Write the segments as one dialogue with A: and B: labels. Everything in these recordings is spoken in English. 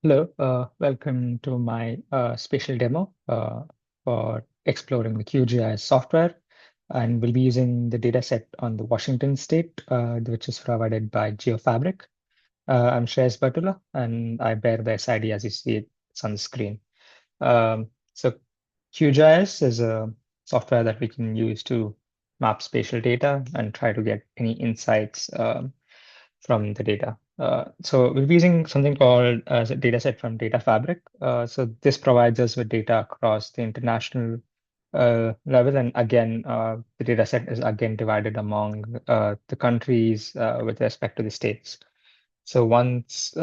A: Hello, welcome to my spatial demo for exploring the QGIS software. And we'll be using the dataset on the Washington state, which is provided by GeoFabric. I'm Shreyas Batula, and I bear the SID as you see it's on the screen. So QGIS is a software that we can use to map spatial data and try to get any insights from the data. So we'll be using something called as a dataset from Data Fabric. So this provides us with data across the international level. And again, the dataset is again divided among the countries with respect to the states. So once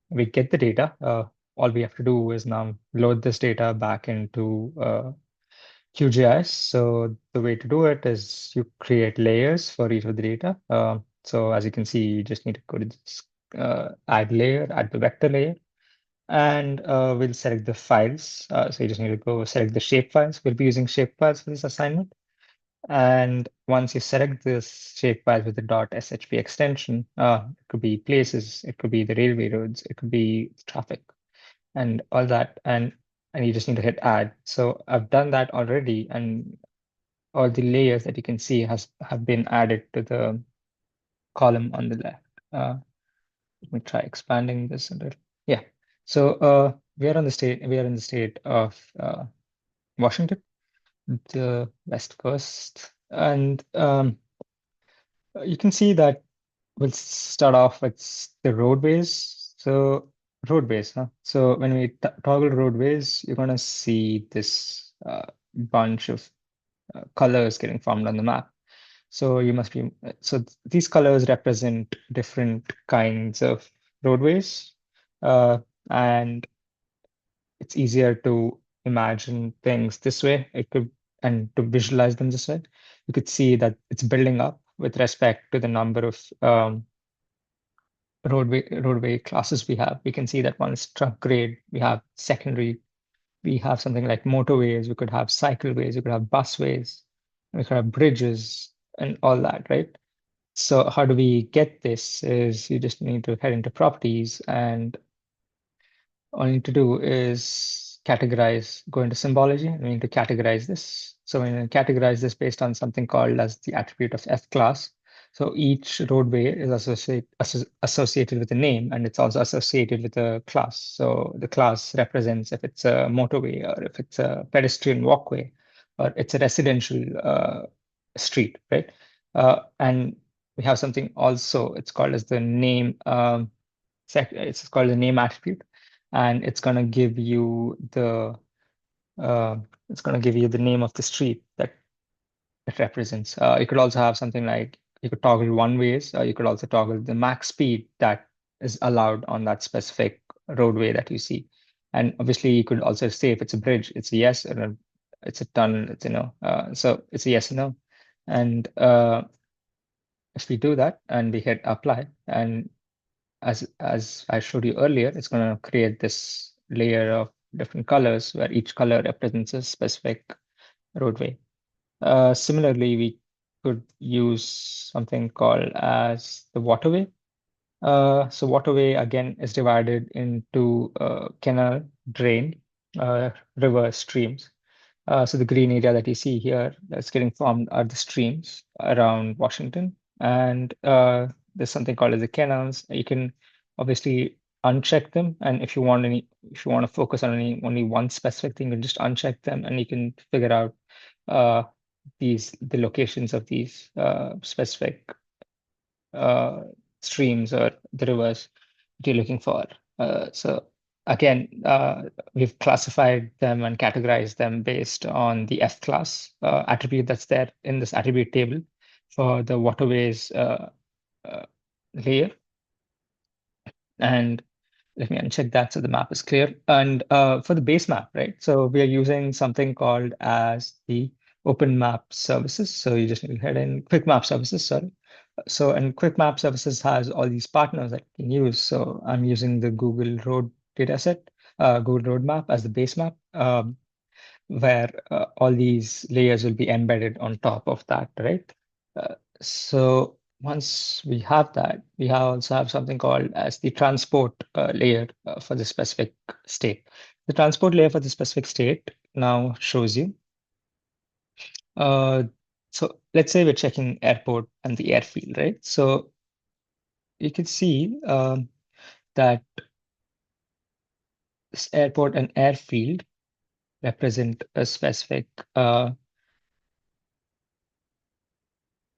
A: we get the data, all we have to do is now load this data back into QGIS. So the way to do it is you create layers for each of the data. So as you can see, you just need to go to this, add layer, add the vector layer, and we'll select the files. So you just need to go select the shape files. We'll be using shape files for this assignment. And once you select this shape file with the .shp extension, it could be places, it could be the railway roads, it could be traffic and all that. And you just need to hit add. So I've done that already, and all the layers that you can see have been added to the column on the left. Let me try expanding this a little. Yeah. So we are in the state of Washington, the West Coast, and you can see that we'll start off with the roadways. So roadways, huh? So when we toggle roadways, you're gonna see this bunch of colors getting formed on the map. So you must be, so these colors represent different kinds of roadways. Uh, and it's easier to imagine things this way. It could, and to visualize them this way, you could see that it's building up with respect to the number of roadway classes we have. We can see that one is truck grade, we have secondary, we have something like motorways, we could have cycleways, we could have busways, we could have bridges and all that, right? So how do we get this is you just need to head into properties, and all you need to do is go into symbology. We need to categorize this. So we need to categorize this based on something called as the attribute of F class. So each roadway is associated with a name, and it's also associated with a class. So the class represents if it's a motorway, or if it's a pedestrian walkway, or it's a residential street, right? And we have something also, it's called as the name, it's called the name attribute, and it's going to give you the name of the street that it represents. You could also have something like you could toggle one ways, or you could also toggle the max speed that is allowed on that specific roadway that you see. And obviously, you could also say if it's a bridge, it's a yes, or it's a tunnel, it's a no. So it's a yes or no. And if we do that and we hit apply, and as I showed you earlier, it's going to create this layer of different colors where each color represents a specific roadway. Similarly, we could use something called as the waterway. So waterway again is divided into canal, drain, river, streams. So the green area that you see here that's getting formed are the streams around Washington. And there's something called as the canals. You can obviously uncheck them. And if you want to focus on only one specific thing, you can just uncheck them, and you can figure out uh, the locations of these specific uh, streams or the rivers that you're looking for. So again, we've classified them and categorized them based on the F class attribute that's there in this attribute table for the waterways uh, layer. And let me uncheck that so the map is clear. And for the base map, right? So we are using something called as the Open Map Services. So you just need to head in Quick Map Services, sorry. So, and Quick Map Services has all these partners that you can use. So I'm using the Google Road dataset, Google Road Map as the base map, where all these layers will be embedded on top of that, right? So once we have that, we also have something called as the transport layer for the specific state. The transport layer for the specific state now shows you. Uh, so let's say we're checking airport and the airfield, right? So you can see that this airport and airfield represent a specific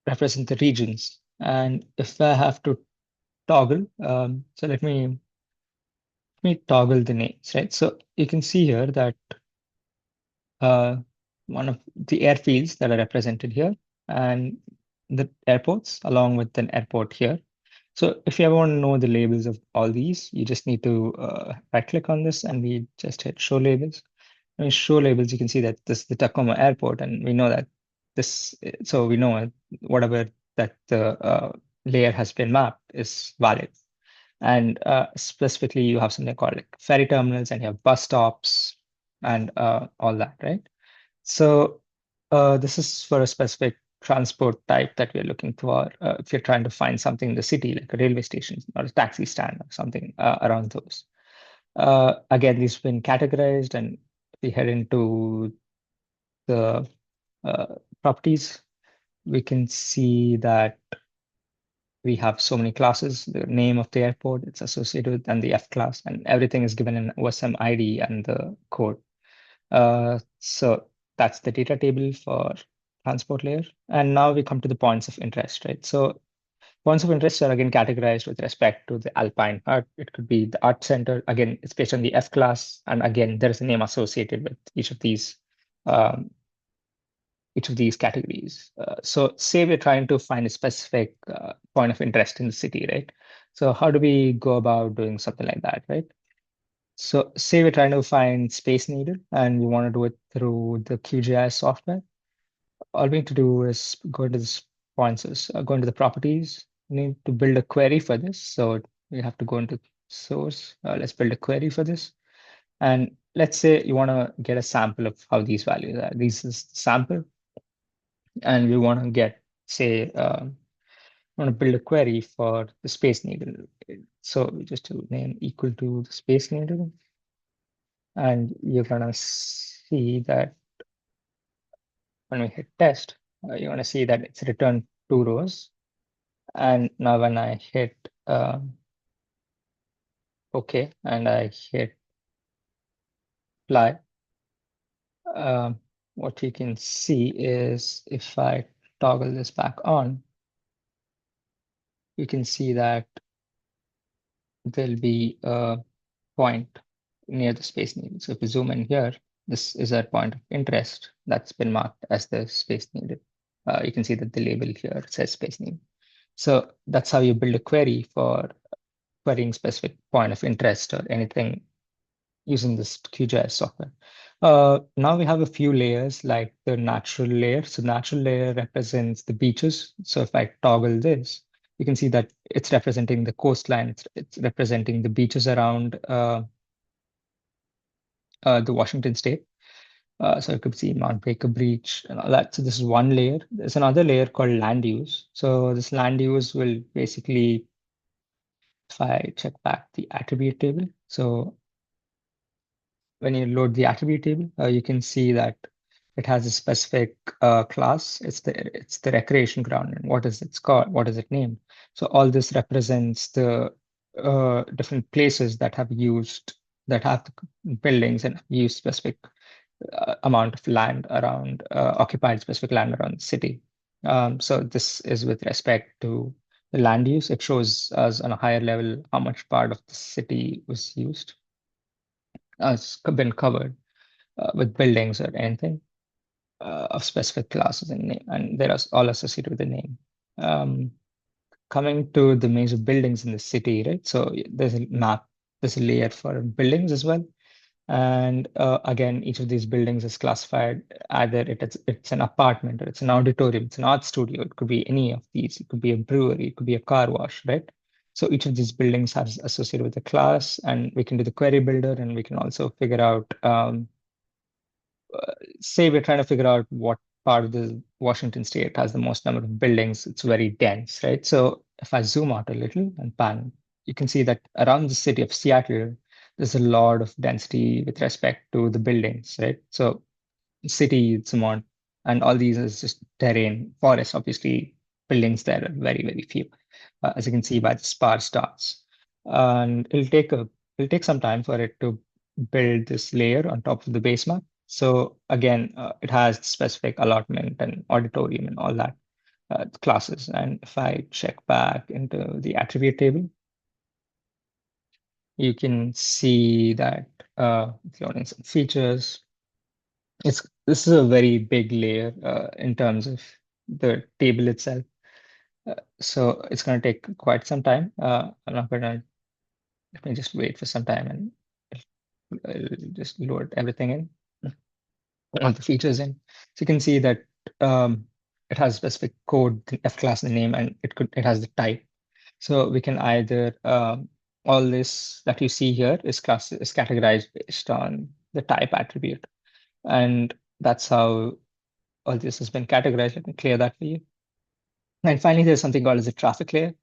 A: represent the regions. And if I have to toggle, so let me toggle the names, right? So you can see here that uh, one of the airfields that are represented here and the airports along with an airport here. So if you ever want to know the labels of all these, you just need to right click on this and we just hit show labels. When you show labels, you can see that this is the Tacoma airport and we know that this, so we know whatever that the layer has been mapped is valid. And specifically, you have something called like ferry terminals and you have bus stops and all that, right? So this is for a specific transport type that we're looking for. If you're trying to find something in the city, like a railway station or a taxi stand or something around those. Again, these have been categorized and we head into the uh, properties. We can see that we have so many classes, the name of the airport it's associated with, and the F class, and everything is given in OSM ID and the code. So that's the data table for transport layer. And now we come to the points of interest, right? So points of interest are again categorized with respect to the Alpine Art. It could be the art center. Again, it's based on the F class. And again, there's a name associated with um, each of these categories. So say we're trying to find a specific point of interest in the city, right? So how do we go about doing something like that, right? So say we're trying to find Space Needle and we want to do it through the QGIS software. All we need to do is go into the points, go into the properties. We need to build a query for this. So we have to go into source. Let's build a query for this. And let's say you want to get a sample of how these values are. This is the sample. And we want to get, say, want to build a query for the Space Needle. So we just do name equal to the Space Needle. And you're gonna see that when we hit test, you're gonna see that it's returned 2 rows. And now when I hit OK and I hit apply, what you can see is if I toggle this back on, you can see that there'll be a point near the Space Needle. So if you zoom in here, this is our point of interest that's been marked as the Space Needle. You can see that the label here says Space Needle. So that's how you build a query for querying specific point of interest or anything using this QGIS software. Now we have a few layers like the natural layer. So natural layer represents the beaches. So if I toggle this, you can see that it's representing the coastline. It's representing the beaches around the Washington state. So you could see Mount Baker Beach and all that. So this is one layer. There's another layer called land use. So this land use will basically, if I check back the attribute table. So when you load the attribute table, you can see that it has a specific class. It's the recreation ground, and what is its called? What is it named? So all this represents the different places that have the buildings and use specific amount of land around occupied specific land around the city. So this is with respect to the land use. It shows us on a higher level how much part of the city was used, has been covered with buildings or anything of specific classes and name, and they're all associated with the name. Coming to the major buildings in the city, right? So there's a map, there's a layer for buildings as well. And again, each of these buildings is classified either it's an apartment or it's an auditorium, it's an art studio. It could be any of these. It could be a brewery, it could be a car wash, right? So each of these buildings has associated with a class, and we can do the query builder, and we can also figure out, say we're trying to figure out what part of the Washington state has the most number of buildings. It's very dense, right? So if I zoom out a little and pan, you can see that around the city of Seattle, there's a lot of density with respect to the buildings, right? So city, it's amount, and all these is just terrain, forest, obviously, buildings there are very, very few, as you can see by the sparse dots. And it'll take some time for it to build this layer on top of the base map. So again, it has specific allotment and auditorium and all that classes. And if I check back into the attribute table, you can see that it's loading some features. This is a very big layer in terms of the table itself. So it's going to take quite some time. I'm not going to let me just wait for some time and I'll just load everything in, all the features in. So you can see that it has specific code, the F class in the name, and it has the type. So we can either all this that you see here is categorized based on the type attribute, and that's how all this has been categorized. Let me clear that for you. And finally, there's something called as a traffic layer.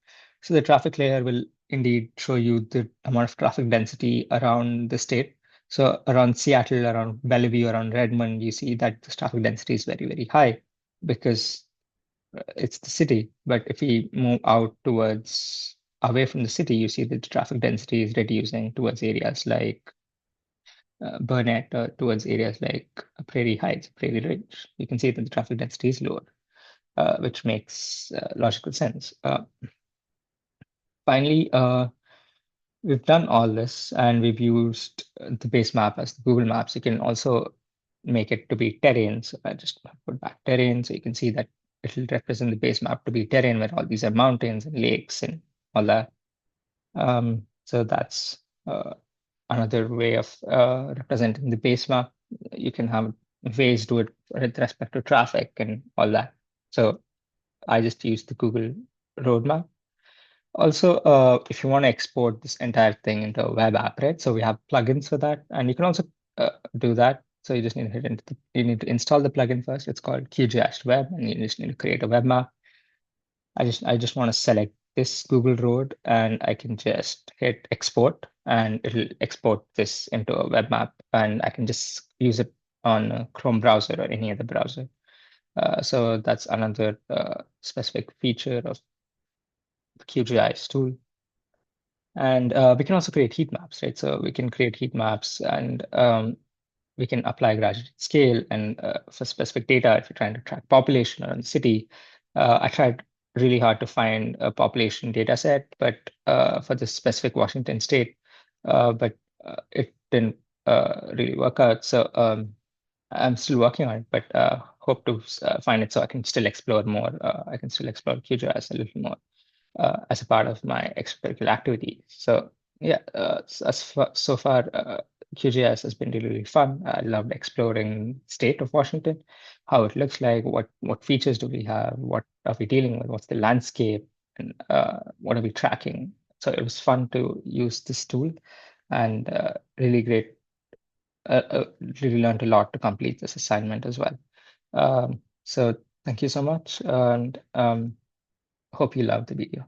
A: So the traffic layer will indeed show you the amount of traffic density around the state. So around Seattle, around Bellevue, around Redmond, you see that the traffic density is very, very high because it's the city. But if we move out towards away from the city, you see that the traffic density is reducing towards areas like Burnett, towards areas like Prairie Heights, Prairie Ridge. You can see that the traffic density is lower, which makes logical sense. Finally, we've done all this and we've used the base map as the Google Maps. You can also make it to be terrain. So I just put back terrain. So you can see that it'll represent the base map to be terrain where all these are mountains and lakes and all that. So that's another way of representing the base map. You can have ways to it with respect to traffic and all that. So I just use the Google roadmap. Also, if you want to export this entire thing into a web app, right? So we have plugins for that, and you can also do that. So you just need to you need to install the plugin first. It's called QGIS Web, and you just need to create a web map. I just want to select this Google Road, and I can just hit export, and it'll export this into a web map, and I can just use it on a Chrome browser or any other browser. So that's another specific feature of the QGIS tool. And we can also create heat maps, right? So we can create heat maps and we can apply graduated scale. And for specific data, if you're trying to track population around the city, I tried really hard to find a population data set, but for the specific Washington state, but it didn't really work out. So I'm still working on it, but hope to find it so I can still explore more. I can still explore QGIS a little more as a part of my extracurricular activity. So yeah, so far, QGIS has been really, really fun. I loved exploring state of Washington, how it looks like, what features do we have, what are we dealing with, what's the landscape, and what are we tracking. So it was fun to use this tool and really great. Really learned a lot to complete this assignment as well. So thank you so much, and hope you loved the video.